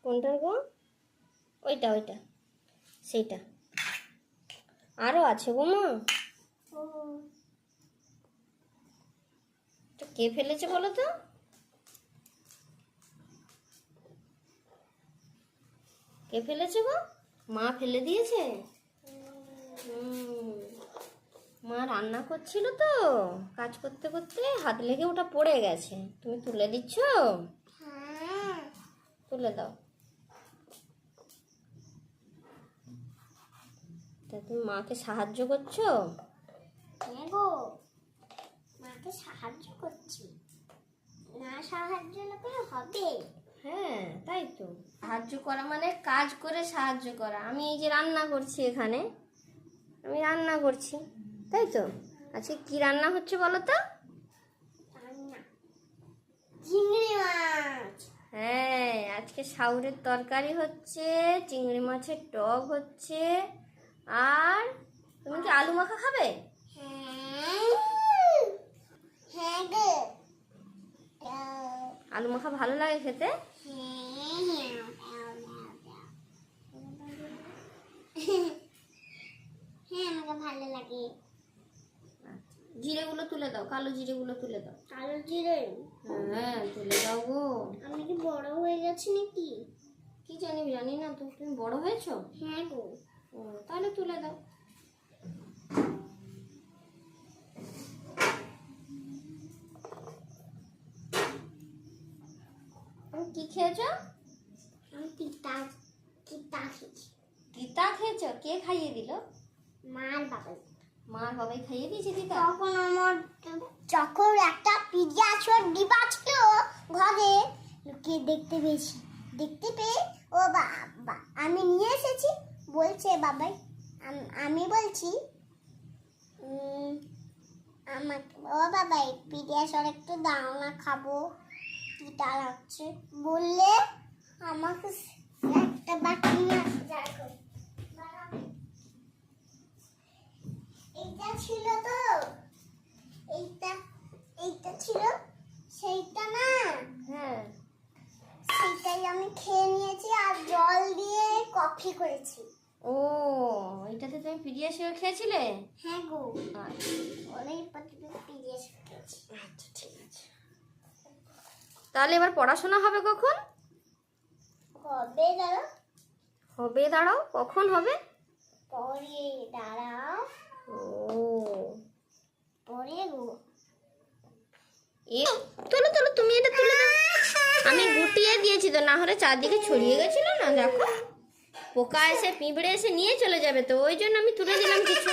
কোনটার গো? ওইটা ওইটা সেইটা। আরো আছে গো মা। তো কে ফেলেছে বলো তো? কে ফেলেছে গো? মা ফেলে দিয়েছে। মা রান্না করছিল তো, কাজ করতে করতে হাত লেগে ওটা পড়ে গেছে। তুমি তুলে দিচ্ছ? তুলে দাও। তা তুমি মাকে সাহায্য করছো? হ্যাঁ গো, মাকে সাহায্য করছি। না সাহায্য না করে হবে? হ্যাঁ তাই তো, সাহায্য করা মানে কাজ করে সাহায্য করা। আমি এই যে রান্না করছি এখানে, আমি রান্না করছি, তাই তো। আজকে কি রান্না হচ্ছে বলো তো? চিংড়ি মাছ। হ্যাঁ, আজকে শাউরের তরকারি হচ্ছে, চিংড়ি মাছের টক হচ্ছে। আর তুমি কি আলু মাখা খাবে? হ্যাঁ গো। আলু মাখা ভালো লাগে খেতে? হ্যাঁ আমাকে ভালো লাগে। জিরেগুলো তুলে দাও, কালো জিরেগুলো তুলে দাও। কালো জিরে? হ্যাঁ তুলে দাও গো। আমি কি বড় হয়ে গেছি নাকি? কি জানি, জানি না তো। তুমি বড় হয়েছো? হ্যাঁ গো। ও তাহলে তুলে দাও। তুমি কি খেয়েছো? আমি তিতা তিতা খেয়েছি। তিতা খেয়েছো? কে খাইয়ে দিল? মার বাবা। মার বাবাই খাইয়ে দিয়েছে তিতা? তখন আমার যখন একটা পিজ্জা ছোট ডিব্বা ছিল ঘরে, লুকিয়ে দেখতে পেয়ে ও বাবা আমি নিয়ে এসেছি। বলছে বাবাই, আমি বলছি আমাকে, ও বাবাই পিজ্জা ছোট একটু দাও না, খাবো, তিতা লাগছে বললে আমাকে একটা বাটি নিয়ে আসে। এইটা ছিল তো, এইটা ছিল, সেইটা না? হ্যাঁ। সেইটাই আমি খেয়ে নিয়েছি আর জল দিয়ে কফি করেছি। ও, এটাতে তুমি পিডিয়াশিওর খেয়েছিলে? হ্যাঁ গো। আচ্ছা অনেক পিরিয়ড খেয়েছি। আচ্ছা ঠিক আছে। তাহলে এবার পড়াশোনা হবে কখন? হবে দাঁড়াও। হবে দাঁড়াও, কখন হবে? পরে দাঁড়াও। ও পরে গো। এ তোলো তোলো, তুমি এটা তুলে দাও। আমি গুটিয়ে দিয়েছি তো, না হলে চারদিকে ছড়িয়ে গেছিল না। দেখো পোকা এসে পিঁপড়ে এসে নিয়ে চলে যাবে, তো ওই জন্য আমি তুলে দিলাম কিছু।